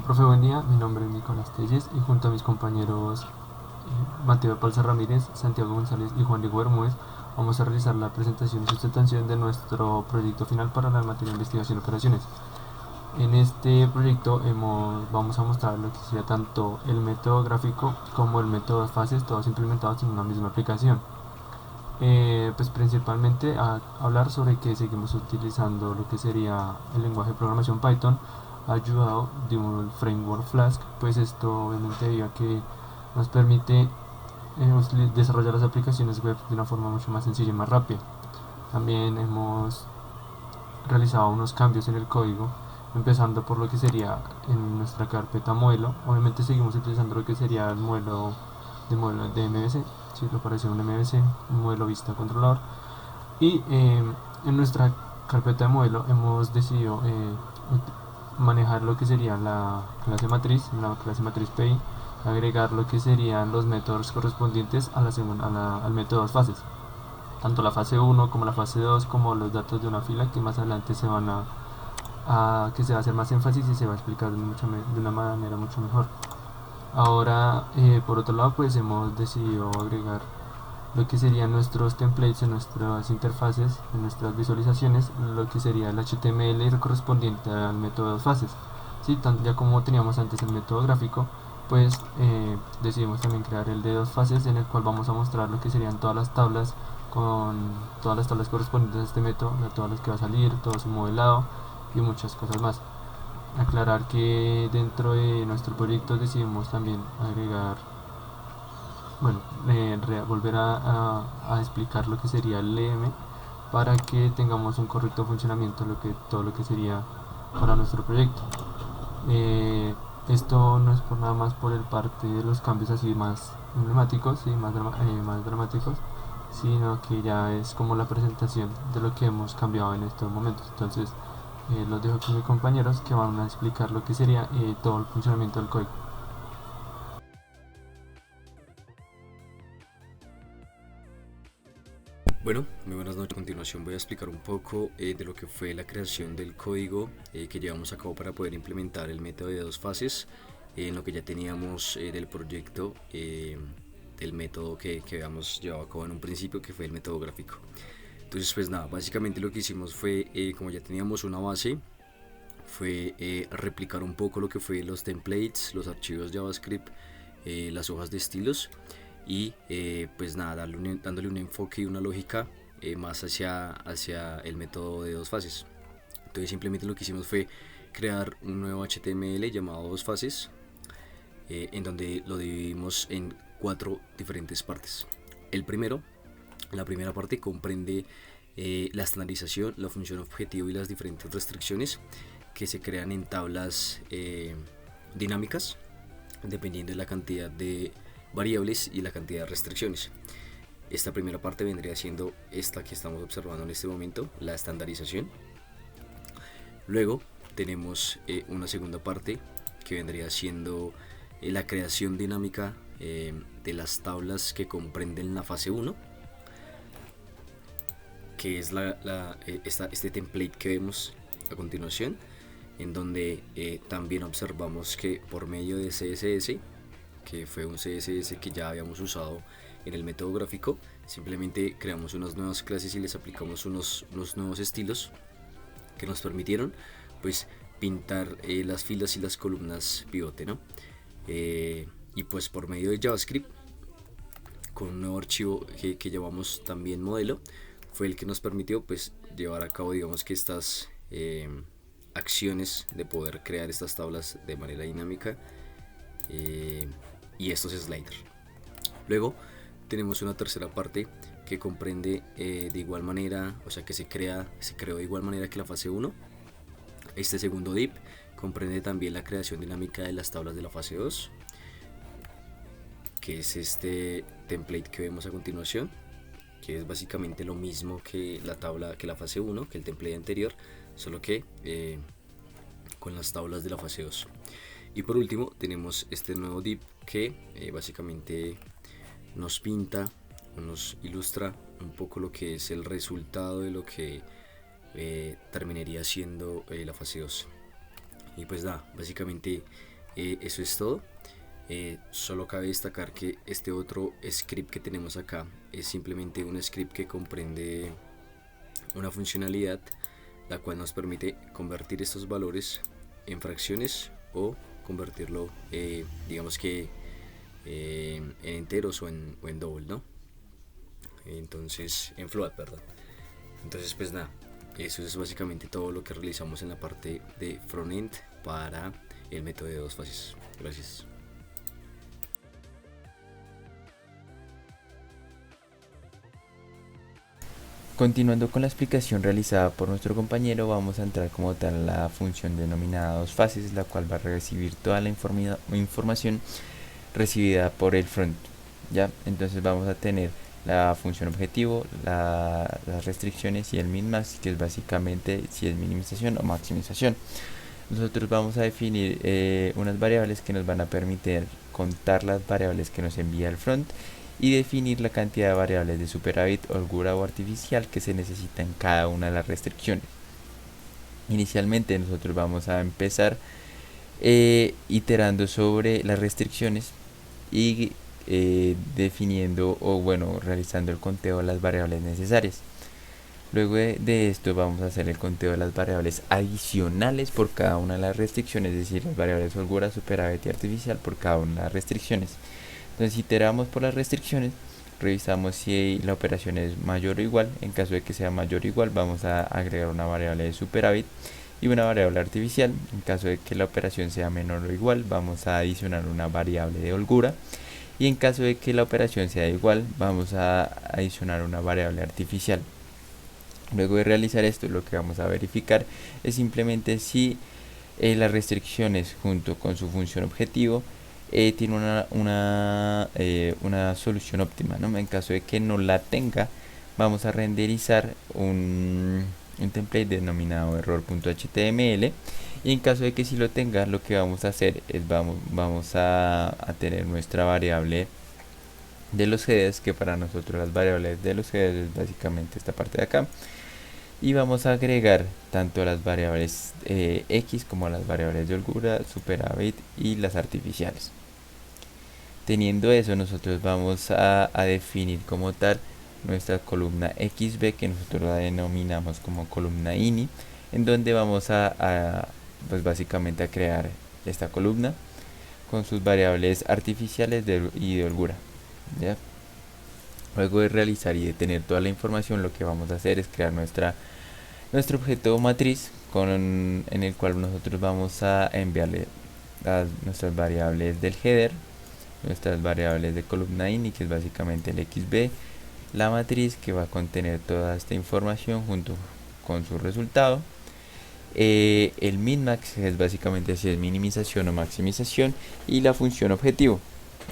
Profe, buen día. Mi nombre es Nicolás Telles y junto a mis compañeros Mateo Palza Ramírez, Santiago González y Juan Diego Bermúdez vamos a realizar la presentación y sustentación de nuestro proyecto final para la materia de investigación y operaciones. En este proyecto vamos a mostrar lo que sería tanto el método gráfico como el método de fases, todos implementados en una misma aplicación. Pues principalmente a hablar sobre que seguimos utilizando lo que sería el lenguaje de programación Python ayudado de un framework Flask, pues esto obviamente debido a que nos permite desarrollar las aplicaciones web de una forma mucho más sencilla y más rápida. También hemos realizado unos cambios en el código, empezando por lo que sería en nuestra carpeta modelo. Obviamente seguimos utilizando lo que sería el modelo de MVC, si lo parece un MVC, un modelo vista controlador. Y en nuestra carpeta de modelo hemos decidido manejar lo que sería la clase matriz PI, agregar lo que serían los métodos correspondientes al método de fases, tanto la fase 1 como la fase 2 como los datos de una fila que más adelante que se va a hacer más énfasis y se va a explicar de una manera mucho mejor. Ahora, por otro lado, pues hemos decidido agregar lo que serían nuestros templates en nuestras interfaces, en nuestras visualizaciones, lo que sería el HTML correspondiente al método de fases. ¿Sí? Ya como teníamos antes el método gráfico, pues decidimos también crear el de dos fases en el cual vamos a mostrar lo que serían todas las tablas con todas las tablas correspondientes a este método, todas las que va a salir, todo su modelado y muchas cosas más. Aclarar que dentro de nuestro proyecto decidimos también agregar, bueno, volver a explicar lo que sería el LM para que tengamos un correcto funcionamiento todo lo que sería para nuestro proyecto. Esto no es por nada más por el parte de los cambios así más emblemáticos y más dramáticos, sino que ya es como la presentación de lo que hemos cambiado en estos momentos. Entonces los dejo con mis compañeros que van a explicar lo que sería todo el funcionamiento del código. Bueno, muy buenas noches. A continuación voy a explicar un poco de lo que fue la creación del código que llevamos a cabo para poder implementar el método de dos fases en lo que ya teníamos del proyecto del método que habíamos llevado a cabo en un principio, que fue el método gráfico. Entonces, pues nada, básicamente lo que hicimos fue, como ya teníamos una base, fue replicar un poco lo que fue los templates, los archivos JavaScript, las hojas de estilos y pues nada, dándole un enfoque y una lógica más hacia el método de dos fases. Entonces simplemente lo que hicimos fue crear un nuevo HTML llamado dos fases, en donde lo dividimos en 4 diferentes partes. La primera parte comprende la estandarización, la función objetivo y las diferentes restricciones que se crean en tablas dinámicas dependiendo de la cantidad de variables y la cantidad de restricciones. Esta primera parte vendría siendo esta que estamos observando en este momento, la estandarización. Luego tenemos una segunda parte que vendría siendo la creación dinámica de las tablas que comprenden la fase 1, que es este template que vemos a continuación, en donde también observamos que por medio de CSS, que fue un CSS que ya habíamos usado en el método gráfico, simplemente creamos unas nuevas clases y les aplicamos unos nuevos estilos que nos permitieron pues pintar las filas y las columnas pivote, ¿no? Y pues por medio de JavaScript, con un nuevo archivo que llamamos también modelo, fue el que nos permitió pues llevar a cabo, digamos, que estas acciones de poder crear estas tablas de manera dinámica y estos sliders. Luego tenemos una tercera parte que comprende de igual manera, o sea que se creó de igual manera que la fase 1. Este segundo div comprende también la creación dinámica de las tablas de la fase 2, que es este template que vemos a continuación, que es básicamente lo mismo que la fase 1, que el template anterior, solo que con las tablas de la fase 2. Y por último tenemos este nuevo div que básicamente nos pinta o nos ilustra un poco lo que es el resultado de lo que terminaría siendo la fase 2. Y pues nada, básicamente Eso es todo. Solo cabe destacar que este otro script que tenemos acá es simplemente un script que comprende una funcionalidad la cual nos permite convertir estos valores en fracciones o convertirlo, digamos que en enteros o en double, ¿no? Entonces, en float, perdón. Entonces, pues nada, eso es básicamente todo lo que realizamos en la parte de frontend para el método de dos fases. Gracias. Continuando con la explicación realizada por nuestro compañero, vamos a entrar como tal a la función denominada dos fases, la cual va a recibir toda la información recibida por el front. ¿Ya? Entonces vamos a tener la función objetivo, las restricciones y el min-max, que es básicamente si es minimización o maximización. Nosotros vamos a definir unas variables que nos van a permitir contar las variables que nos envía el front y definir la cantidad de variables de superávit, holgura o artificial que se necesita en cada una de las restricciones. Inicialmente nosotros vamos a empezar iterando sobre las restricciones y definiendo o bueno, realizando el conteo de las variables necesarias. Luego de esto vamos a hacer el conteo de las variables adicionales por cada una de las restricciones, es decir, las variables holgura, superávit y artificial por cada una de las restricciones. Entonces iteramos por las restricciones, revisamos si la operación es mayor o igual. En caso de que sea mayor o igual, vamos a agregar una variable de superávit y una variable artificial. En caso de que la operación sea menor o igual, vamos a adicionar una variable de holgura. Y en caso de que la operación sea igual, vamos a adicionar una variable artificial. Luego de realizar esto, lo que vamos a verificar es simplemente si las restricciones junto con su función objetivo tiene una solución óptima, ¿no? En caso de que no la tenga, vamos a renderizar un template denominado error.html, y en caso de que sí lo tenga, lo que vamos a hacer es vamos a tener nuestra variable de los headers, que para nosotros las variables de los headers es básicamente esta parte de acá, y vamos a agregar tanto las variables x como las variables de holgura, superávit y las artificiales. Teniendo eso, nosotros vamos a definir como tal nuestra columna xb, que nosotros la denominamos como columna ini, en donde vamos pues básicamente a crear esta columna con sus variables artificiales y de holgura, ¿ya? Luego de realizar y de tener toda la información, lo que vamos a hacer es crear nuestro objeto matriz en el cual nosotros vamos a enviarle nuestras variables del header, nuestras variables de columna ini, que es básicamente el xb, la matriz que va a contener toda esta información junto con su resultado, el min-max, que es básicamente si es minimización o maximización, y la función objetivo.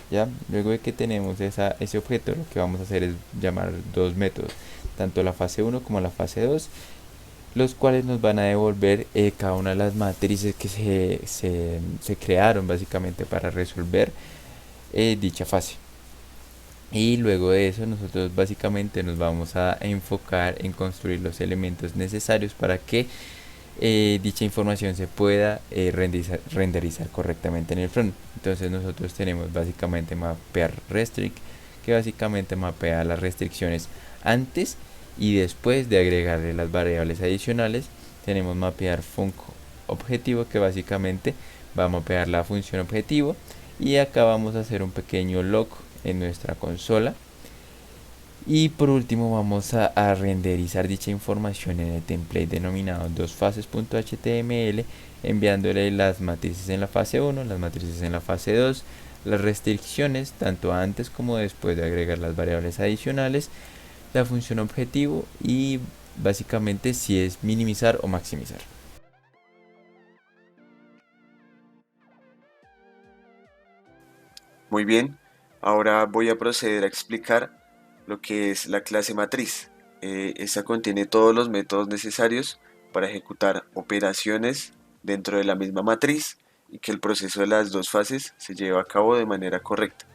¿Ya? Luego de que tenemos ese objeto, lo que vamos a hacer es llamar dos métodos, tanto la fase 1 como la fase 2, los cuales nos van a devolver cada una de las matrices que se crearon básicamente para resolver dicha fase. Y luego de eso nosotros básicamente nos vamos a enfocar en construir los elementos necesarios para que dicha información se pueda renderizar correctamente en el front. Entonces nosotros tenemos básicamente mapear restrict, que básicamente mapea las restricciones antes y después de agregarle las variables adicionales. Tenemos mapear func objetivo, que básicamente va a mapear la función objetivo, y acá vamos a hacer un pequeño log en nuestra consola. Y por último vamos a renderizar dicha información en el template denominado dosfases.html, enviándole las matrices en la fase 1, las matrices en la fase 2, las restricciones tanto antes como después de agregar las variables adicionales, la función objetivo y básicamente si es minimizar o maximizar. Muy bien, ahora voy a proceder a explicar lo que es la clase matriz. Esta contiene todos los métodos necesarios para ejecutar operaciones dentro de la misma matriz y que el proceso de las dos fases se lleve a cabo de manera correcta.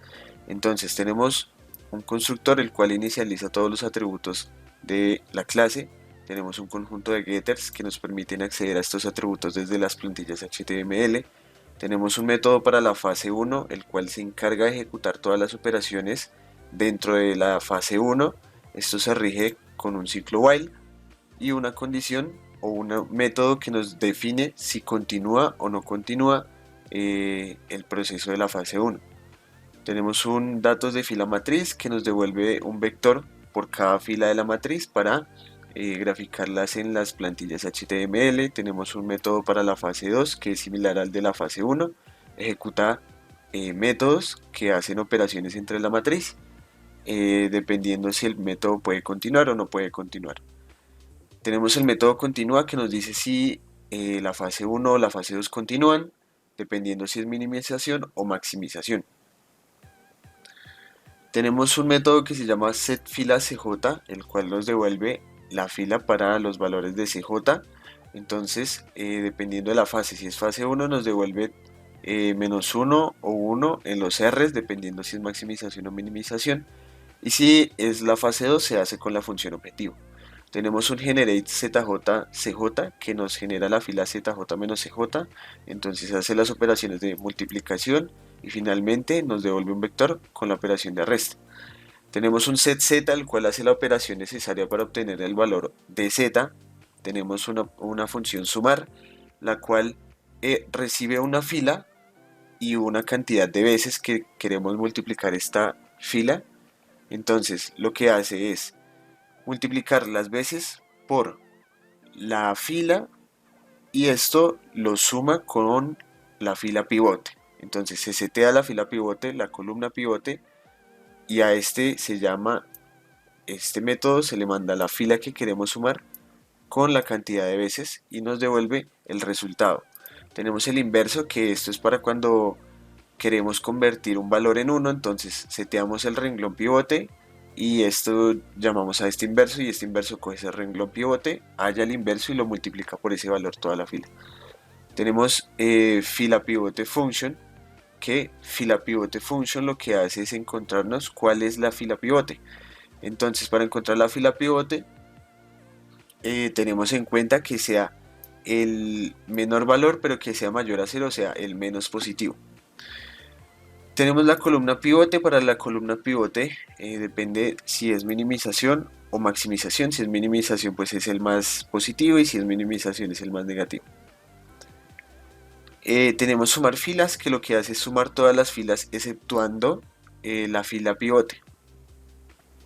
Entonces tenemos un constructor el cual inicializa todos los atributos de la clase. Tenemos un conjunto de getters que nos permiten acceder a estos atributos desde las plantillas HTML. Tenemos un método para la fase 1, el cual se encarga de ejecutar todas las operaciones dentro de la fase 1. Esto se rige con un ciclo while y una condición o un método que nos define si continúa o no continúa el proceso de la fase 1. Tenemos un datos de fila matriz que nos devuelve un vector por cada fila de la matriz para graficarlas en las plantillas HTML. Tenemos un método para la fase 2 que es similar al de la fase 1. Ejecuta métodos que hacen operaciones entre la matriz, dependiendo si el método puede continuar o no puede continuar. Tenemos el método continúa que nos dice si la fase 1 o la fase 2 continúan, dependiendo si es minimización o maximización. Tenemos un método que se llama setFilaCJ, el cual nos devuelve la fila para los valores de CJ. Entonces, dependiendo de la fase, si es fase 1 nos devuelve -1 o 1 en los R's, dependiendo si es maximización o minimización. Y si es la fase 2 se hace con la función objetivo. Tenemos un generateZJ que nos genera la fila ZJ menos CJ, entonces hace las operaciones de multiplicación y finalmente nos devuelve un vector con la operación de resta. Tenemos un setZ el cual hace la operación necesaria para obtener el valor de Z. Tenemos una función sumar, la cual recibe una fila y una cantidad de veces que queremos multiplicar esta fila. Entonces lo que hace es multiplicar las veces por la fila y esto lo suma con la fila pivote. Entonces se setea la fila pivote, la columna pivote, y a este método se le manda la fila que queremos sumar con la cantidad de veces y nos devuelve el resultado. Tenemos el inverso, que esto es para cuando queremos convertir un valor en 1, entonces seteamos el renglón pivote y esto llamamos a este inverso y este inverso coge ese renglón pivote, halla el inverso y lo multiplica por ese valor toda la fila. Tenemos fila pivote function, que fila pivote function lo que hace es encontrarnos cuál es la fila pivote. Entonces para encontrar la fila pivote tenemos en cuenta que sea el menor valor pero que sea mayor a 0, o sea el menos positivo. Tenemos la columna pivote. Para la columna pivote depende si es minimización o maximización. Si es minimización pues es el más positivo y si es minimización es el más negativo. Tenemos sumar filas, que lo que hace es sumar todas las filas exceptuando la fila pivote.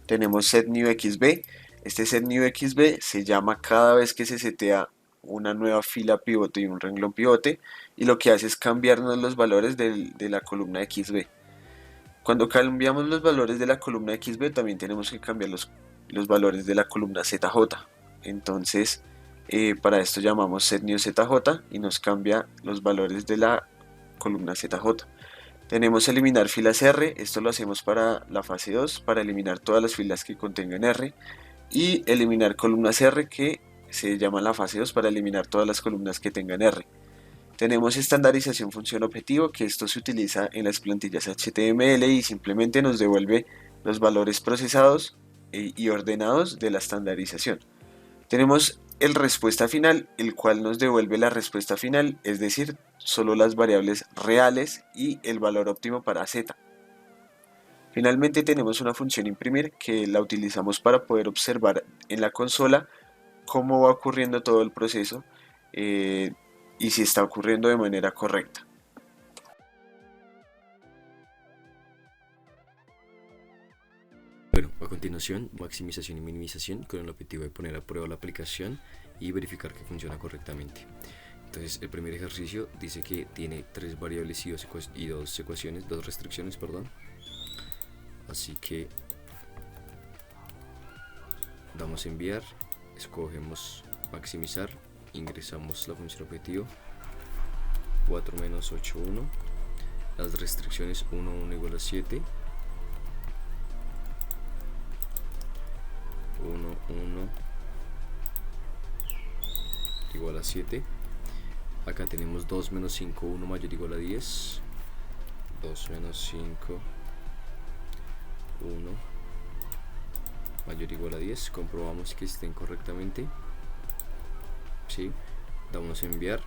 Tenemos setNewXB. Este setNewXB se llama cada vez que se setea una nueva fila pivote y un renglón pivote, y lo que hace es cambiarnos los valores de la columna XB. Cuando cambiamos los valores de la columna XB también tenemos que cambiar los valores de la columna ZJ. Entonces para esto llamamos setNewZJ y nos cambia los valores de la columna ZJ. Tenemos eliminar filas R, esto lo hacemos para la fase 2, para eliminar todas las filas que contengan R, y eliminar columnas R, que se llama la fase 2 para eliminar todas las columnas que tengan R. Tenemos estandarización función objetivo, que esto se utiliza en las plantillas HTML y simplemente nos devuelve los valores procesados y ordenados de la estandarización. Tenemos el respuesta final, el cual nos devuelve la respuesta final, es decir, solo las variables reales y el valor óptimo para Z. Finalmente tenemos una función imprimir, que la utilizamos para poder observar en la consola cómo va ocurriendo todo el proceso y si está ocurriendo de manera correcta. Bueno, a continuación, maximización y minimización con el objetivo de poner a prueba la aplicación y verificar que funciona correctamente. Entonces, el primer ejercicio dice que tiene 3 variables y 2 ecuaciones, 2 restricciones, perdón. Así que damos a enviar, escogemos maximizar, ingresamos la función objetivo 4 menos 8, 1, las restricciones 1, 1 igual a 7, 1, 1 igual a 7. Acá tenemos 2 menos 5, 1 mayor igual a 10. 2 menos 5, 1 mayor igual a 10. Comprobamos que estén correctamente. ¿Sí? Damos a enviar.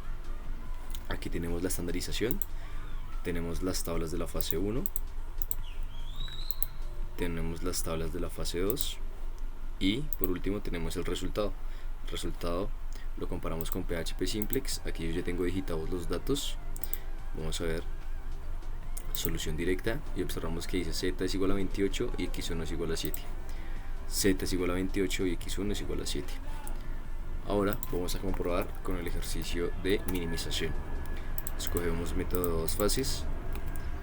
Aquí tenemos la estandarización. tenemos las tablas de la fase 1, tenemos las tablas de la fase 2 y por último tenemos el resultado. El resultado lo comparamos con PHP Simplex. Aquí yo ya tengo digitados los datos. Vamos a ver solución directa y observamos que dice z es igual a 28 y x1 es igual a 7. Z es igual a 28 y x1 es igual a 7. Ahora vamos a comprobar con el ejercicio de minimización. Escogemos método de dos fases,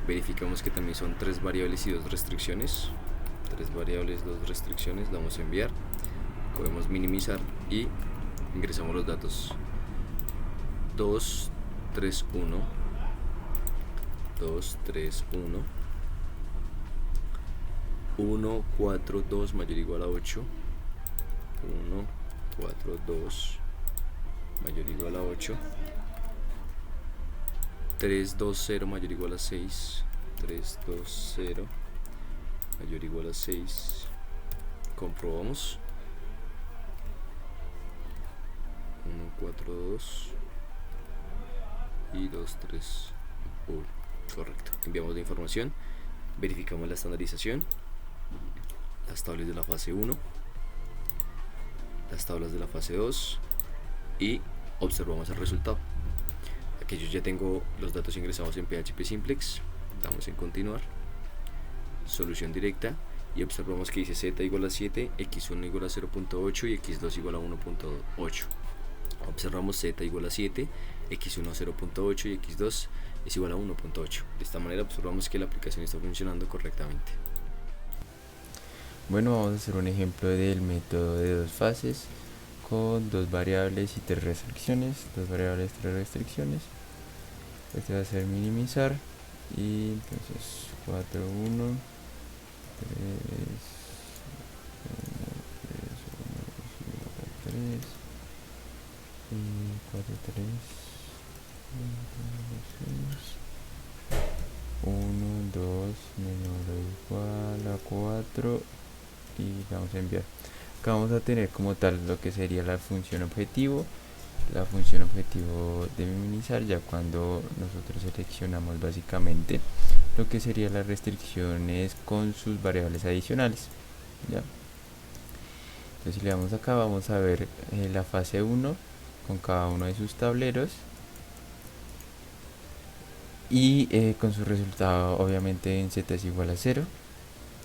verificamos que también son 3 variables y 2 restricciones. 3 variables, 2 restricciones, le vamos a enviar, podemos minimizar y ingresamos los datos 2, 3, 1, 2, 3, 1, 1, 4, 2 mayor o igual a 8, 1, 4, 2 mayor o igual a 8, 3, 2, 0 mayor o igual a 6, 3, 2, 0 mayor o igual a 6, comprobamos, 1, 4, 2 y 2, 3, 1, correcto. Enviamos la información, verificamos la estandarización, las tablas de la fase 1, las tablas de la fase 2 y observamos el resultado. Aquí yo ya tengo los datos ingresados en PHP Simplex, damos en continuar, solución directa y observamos que dice z igual a 7, x1 igual a 0.8 y x2 igual a 1.8. Observamos z igual a 7, x1 a 0.8 y x2 es igual a 1.8. De esta manera observamos que la aplicación está funcionando correctamente. Bueno, vamos a hacer un ejemplo del método de dos fases con 2 variables y 3 restricciones. 2 variables, 3 restricciones. Este va a ser minimizar y entonces 4, 1, 3, 1, 3, 1, 3 y 4, 3, 1, 2 menor o igual a 4 y vamos a enviar. Acá vamos a tener como tal lo que sería la función objetivo. La función objetivo de minimizar ya cuando nosotros seleccionamos básicamente lo que sería las restricciones con sus variables adicionales, ¿ya? Entonces si le damos acá vamos a ver la fase 1 con cada uno de sus tableros y con su resultado obviamente en z es igual a 0.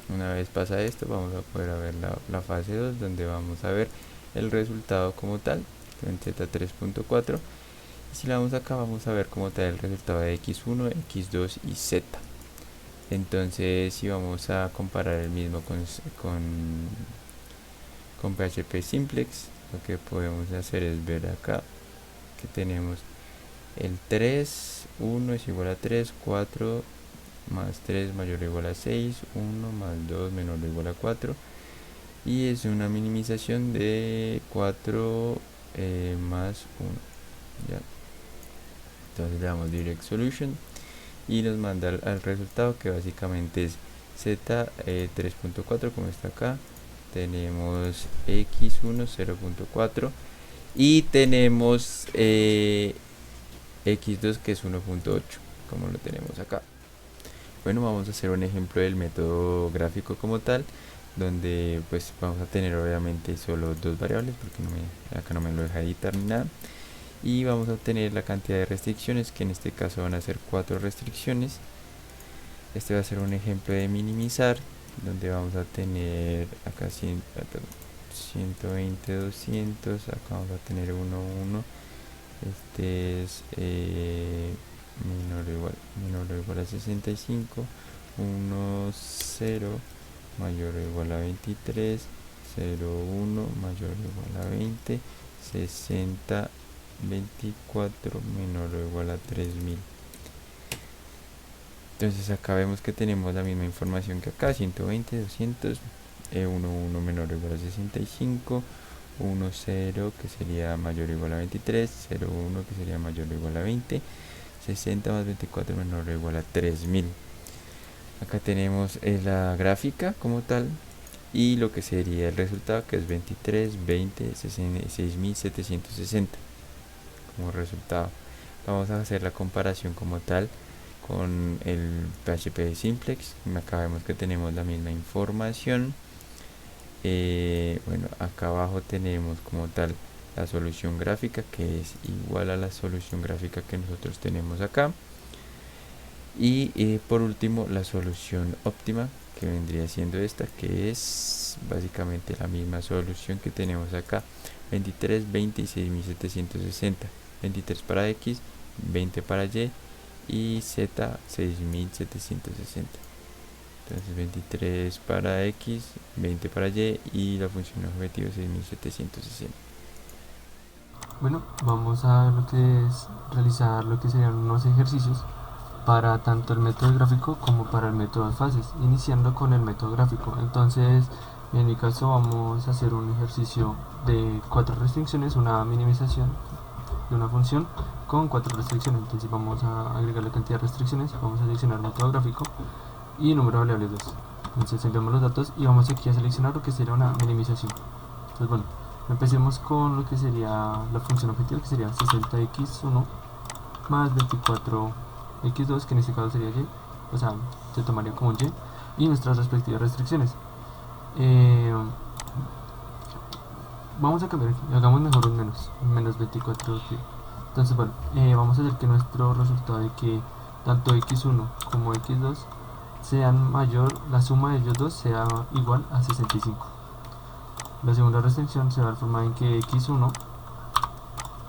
Una vez pasa esto vamos a poder ver la fase 2 donde vamos a ver el resultado como tal en z 3.4 y si le damos acá vamos a ver como tal el resultado de x1, x2 y z. Entonces si vamos a comparar el mismo con PHP Simplex, lo que podemos hacer es ver acá que tenemos el 3, 1 es igual a 3, 4 más 3 mayor o igual a 6, 1 más 2 menor o igual a 4 y es una minimización de 4 más 1, ¿ya? Entonces le damos Direct Solution y nos manda al resultado que básicamente es z 3.4 como está acá, tenemos x1 0.4 y tenemos x2 que es 1.8 como lo tenemos acá. Bueno, vamos a hacer un ejemplo del método gráfico como tal, donde pues vamos a tener obviamente solo 2 variables porque acá no me lo deja editar ni nada, y vamos a obtener la cantidad de restricciones que en este caso van a ser 4 restricciones. Este va a ser un ejemplo de minimizar donde vamos a tener acá 120, 200, acá vamos a tener 1, 1, este es menor o igual a 65, 1, 0 mayor o igual a 23, 0, 1 mayor o igual a 20, 60, 24 menor o igual a 3000. Entonces acá vemos que tenemos la misma información que acá, 120, 200, 1, 1 menor o igual a 65, 1, 0 que sería mayor o igual a 23, 0, 1 que sería mayor o igual a 20, 60 más 24 menor o igual a 3000. Acá tenemos la gráfica como tal y lo que sería el resultado que es 23, 20, 6760 como resultado. Vamos a hacer la comparación como tal con el PHP de Simplex. Acá vemos que tenemos la misma información. Bueno, acá abajo tenemos como tal la solución gráfica, que es igual a la solución gráfica que nosotros tenemos acá. Y por último la solución óptima, que vendría siendo esta, que es básicamente la misma solución que tenemos acá: 23, 20 y 6760. 23 para X, 20 para Y y Z 6760. Entonces 23 para X, 20 para Y la función objetivo 6760. Bueno, vamos a lo que es realizar lo que serían unos ejercicios para tanto el método gráfico como para el método de fases, iniciando con el método gráfico. Entonces, en mi caso vamos a hacer un ejercicio de 4 restricciones, una minimización de una función con 4 restricciones. Entonces vamos a agregar la cantidad de restricciones, vamos a seleccionar método gráfico y número de variables 2. Entonces enviamos los datos y vamos aquí a seleccionar lo que sería una minimización. Entonces bueno, empecemos con lo que sería la función objetivo, que sería 60x1 más 24x2, que en este caso sería y, o sea, se tomaría como un y nuestras respectivas restricciones. Vamos a cambiar, hagamos mejor un menos 24. Entonces bueno, vamos a hacer que nuestro resultado de que tanto x1 como x2 sean mayor, la suma de ellos dos sea igual a 65. La segunda restricción se va a formar en que x1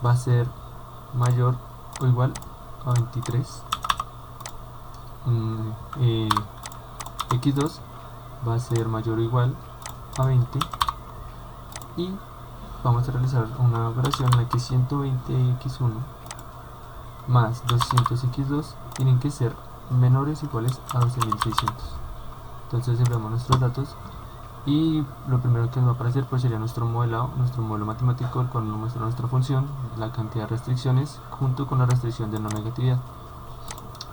va a ser mayor o igual a 23, x2 va a ser mayor o igual a 20 y vamos a realizar una operación en la que 120x1 más 200x2 tienen que ser menores o iguales a 12.600. Entonces enviamos nuestros datos y lo primero que nos va a aparecer pues sería nuestro modelado, nuestro modelo matemático, el cual nos muestra nuestra función, la cantidad de restricciones junto con la restricción de no negatividad.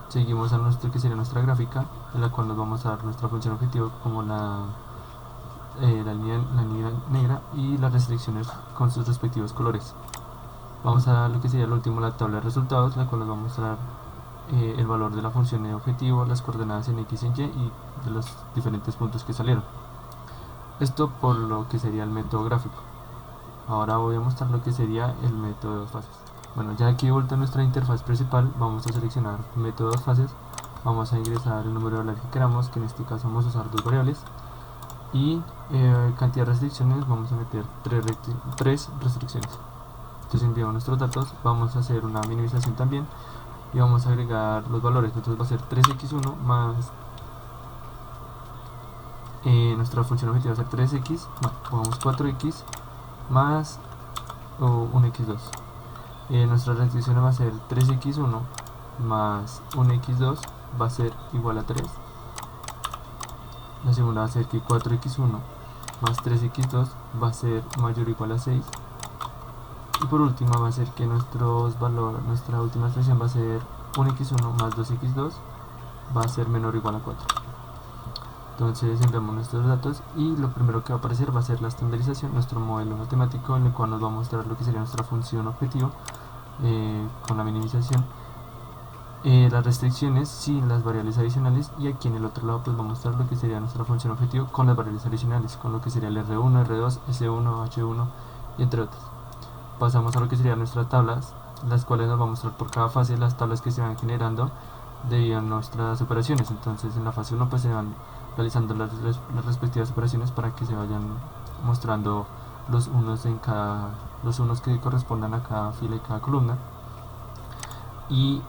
Seguimos a nuestro que sería nuestra gráfica, en la cual nos vamos a dar nuestra función objetivo como la línea negra y las restricciones con sus respectivos colores. Vamos a lo que sería lo último, la tabla de resultados, la cual nos va a mostrar el valor de la función de objetivo, las coordenadas en X y en Y de los diferentes puntos que salieron. Esto por lo que sería el método gráfico. Ahora voy a mostrar lo que sería el método de dos fases. Bueno, ya aquí vuelta a nuestra interfaz principal, vamos a seleccionar método de dos fases, vamos a ingresar el número de variables que queramos, que en este caso vamos a usar dos variables, y cantidad de restricciones, vamos a meter tres restricciones. Entonces enviamos nuestros datos, vamos a hacer una minimización también y vamos a agregar los valores. Entonces va a ser 3x1 más nuestra función objetiva va a ser 3x, pongamos 4x más un x2. Nuestra restricción va a ser 3x1 más un x2 va a ser igual a 3. La segunda va a ser que 4x1 más 3x2 va a ser mayor o igual a 6. Y por último va a ser que nuestra última expresión va a ser 1x1 más 2x2 va a ser menor o igual a 4. Entonces enviamos nuestros datos y lo primero que va a aparecer va a ser la estandarización, nuestro modelo matemático, en el cual nos va a mostrar lo que sería nuestra función objetivo con la minimización, las restricciones sin las variables adicionales, y aquí en el otro lado pues va a mostrar lo que sería nuestra función objetivo con las variables adicionales, con lo que sería el R1, R2, S1, H1 y entre otras. Pasamos a lo que serían nuestras tablas, las cuales nos va a mostrar por cada fase las tablas que se van generando debido a nuestras operaciones. Entonces en la fase 1 pues se van realizando las respectivas operaciones para que se vayan mostrando los unos que correspondan a cada fila y cada columna. Y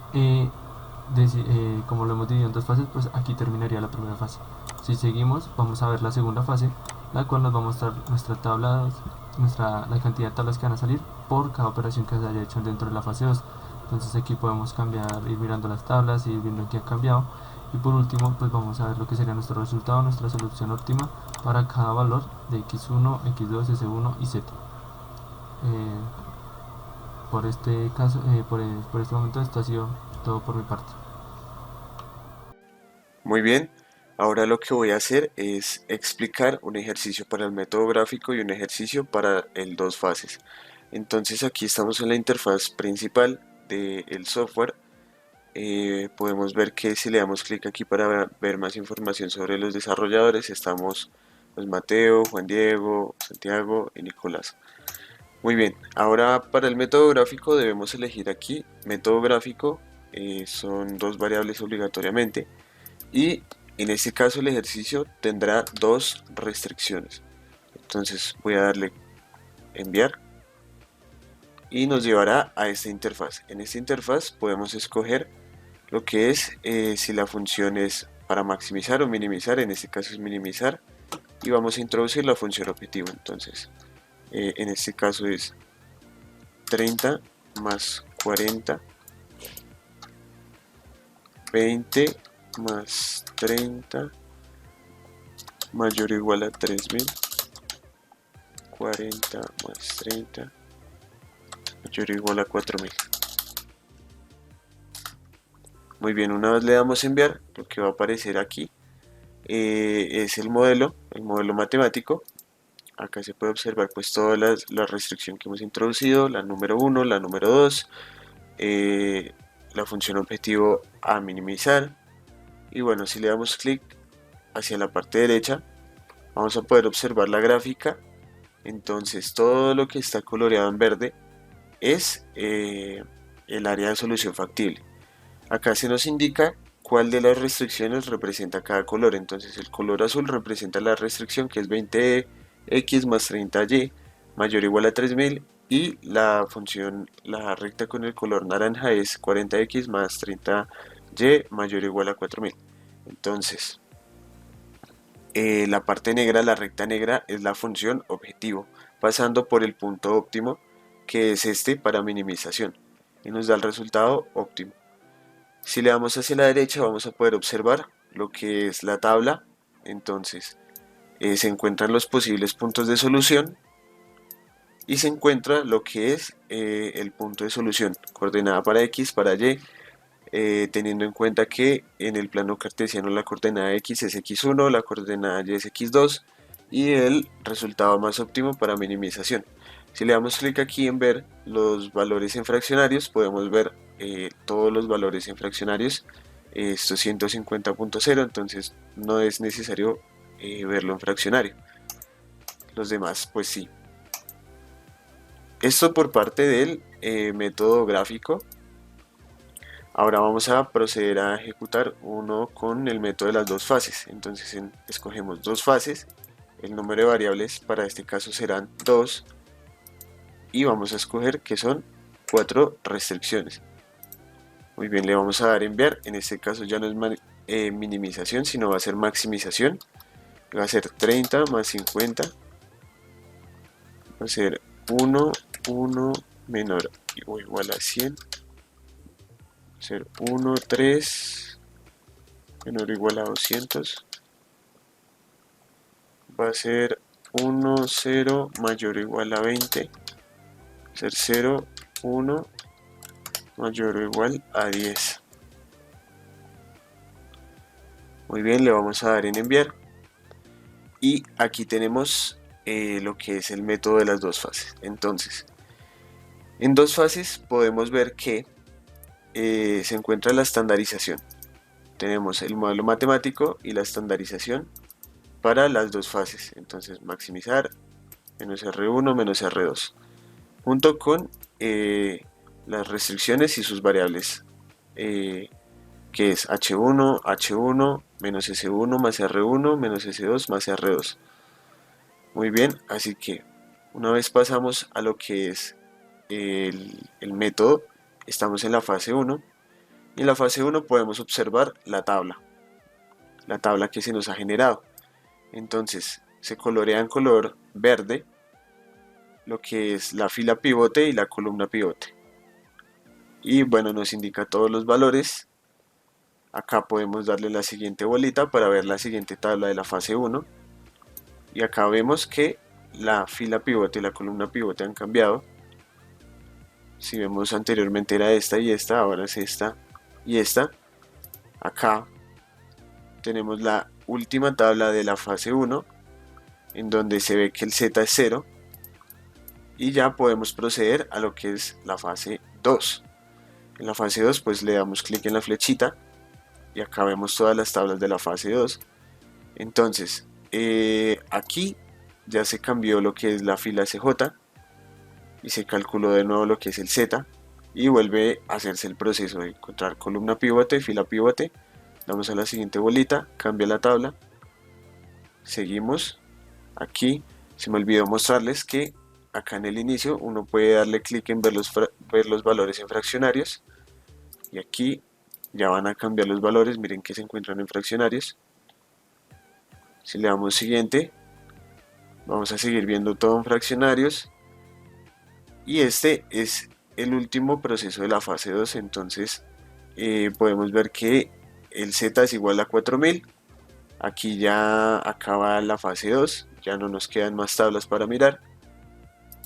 como lo hemos dividido en dos fases, pues aquí terminaría la primera fase. Si seguimos, vamos a ver la segunda fase, la cual nos va a mostrar nuestra tabla, la cantidad de tablas que van a salir por cada operación que se haya hecho dentro de la fase 2. Entonces aquí podemos ir mirando las tablas y ir viendo qué ha cambiado. Y por último pues vamos a ver lo que sería nuestro resultado, nuestra solución óptima para cada valor de x1, x2, s1 y z. Por este caso, por este momento esto ha sido todo por mi parte. Muy bien, ahora lo que voy a hacer es explicar un ejercicio para el método gráfico y un ejercicio para el dos fases. Entonces aquí estamos en la interfaz principal del software. podemos ver que si le damos clic aquí para ver más información sobre los desarrolladores, estamos pues, Mateo, Juan Diego, Santiago y Nicolás. Muy bien, ahora para el método gráfico debemos elegir aquí método gráfico, son dos variables obligatoriamente, y en este caso el ejercicio tendrá dos restricciones. Entonces voy a darle enviar y nos llevará a esta interfaz. En esta interfaz podemos escoger lo que es si la función es para maximizar o minimizar. En este caso es minimizar, y vamos a introducir la función objetivo. Entonces en este caso es 30 más 40, 20 más 30 mayor o igual a 3000, 40 más 30 mayor o igual a 4000. Muy bien, una vez le damos enviar, lo que va a aparecer aquí es el modelo matemático. Acá se puede observar pues todas las restricciones que hemos introducido, la número 1, la número 2, la función objetivo a minimizar. Y bueno, si le damos clic hacia la parte derecha, vamos a poder observar la gráfica. Entonces todo lo que está coloreado en verde es el área de solución factible. Acá se nos indica cuál de las restricciones representa cada color. Entonces el color azul representa la restricción, que es 20x más 30y mayor o igual a 3000, y la función, la recta con el color naranja, es 40x más 30y mayor o igual a 4000. Entonces la parte negra, la recta negra, es la función objetivo, pasando por el punto óptimo, que es este para minimización, y nos da el resultado óptimo. Si le damos hacia la derecha, vamos a poder observar lo que es la tabla. Entonces se encuentran los posibles puntos de solución y se encuentra lo que es el punto de solución, coordenada para x, para y, teniendo en cuenta que en el plano cartesiano la coordenada x es x1, la coordenada y es x2, y el resultado más óptimo para minimización. Si le damos clic aquí en ver los valores en fraccionarios, podemos ver todos los valores en fraccionarios. Esto es 150.0, entonces no es necesario verlo en fraccionario. Los demás pues sí. Esto por parte del método gráfico. Ahora vamos a proceder a ejecutar uno con el método de las dos fases. Entonces escogemos dos fases, el número de variables para este caso serán 2, y vamos a escoger que son 4 restricciones. Muy bien, le vamos a dar enviar. En este caso ya no es minimización, sino va a ser maximización. Va a ser 30 más 50, va a ser 1, 1 menor o igual a 100, va a ser 1, 3 menor o igual a 200, va a ser 1, 0 mayor o igual a 20, va a ser 0, 1 mayor o igual a 10. Muy bien, le vamos a dar en enviar, y aquí tenemos lo que es el método de las dos fases. Entonces en dos fases podemos ver que se encuentra la estandarización. Tenemos el modelo matemático y la estandarización para las dos fases. Entonces maximizar, menos R1, menos R2, junto con las restricciones y sus variables, que es H1, H1, menos S1 más R1, menos S2 más R2. Muy bien, así que una vez pasamos a lo que es el método, estamos en la fase 1, y en la fase 1 podemos observar la tabla que se nos ha generado. Entonces se colorea en color verde lo que es la fila pivote y la columna pivote, y bueno, nos indica todos los valores. Acá podemos darle la siguiente bolita para ver la siguiente tabla de la fase 1, y acá vemos que la fila pivote y la columna pivote han cambiado. Si vemos anteriormente era esta y esta, ahora es esta y esta. Acá tenemos la última tabla de la fase 1, en donde se ve que el Z es 0, y ya podemos proceder a lo que es la fase 2. En la fase 2 pues le damos clic en la flechita y acá vemos todas las tablas de la fase 2. Entonces aquí ya se cambió lo que es la fila CJ y se calculó de nuevo lo que es el Z y vuelve a hacerse el proceso de encontrar columna pivote, fila pivote. Damos a la siguiente bolita, cambia la tabla, seguimos. Aquí se me olvidó mostrarles que acá en el inicio uno puede darle clic en ver los valores en fraccionarios y aquí ya van a cambiar los valores, miren que se encuentran en fraccionarios. Si le damos siguiente, vamos a seguir viendo todo en fraccionarios y este es el último proceso de la fase 2. Entonces podemos ver que el Z es igual a 4000. Aquí ya acaba la fase 2, ya no nos quedan más tablas para mirar.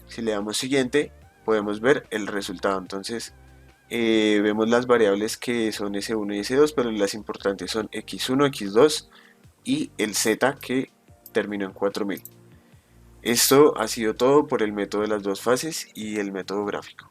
Si le damos siguiente, podemos ver el resultado. Entonces vemos las variables que son S1 y S2, pero las importantes son X1, X2 y el Z que terminó en 4000. Esto ha sido todo por el método de las dos fases y el método gráfico.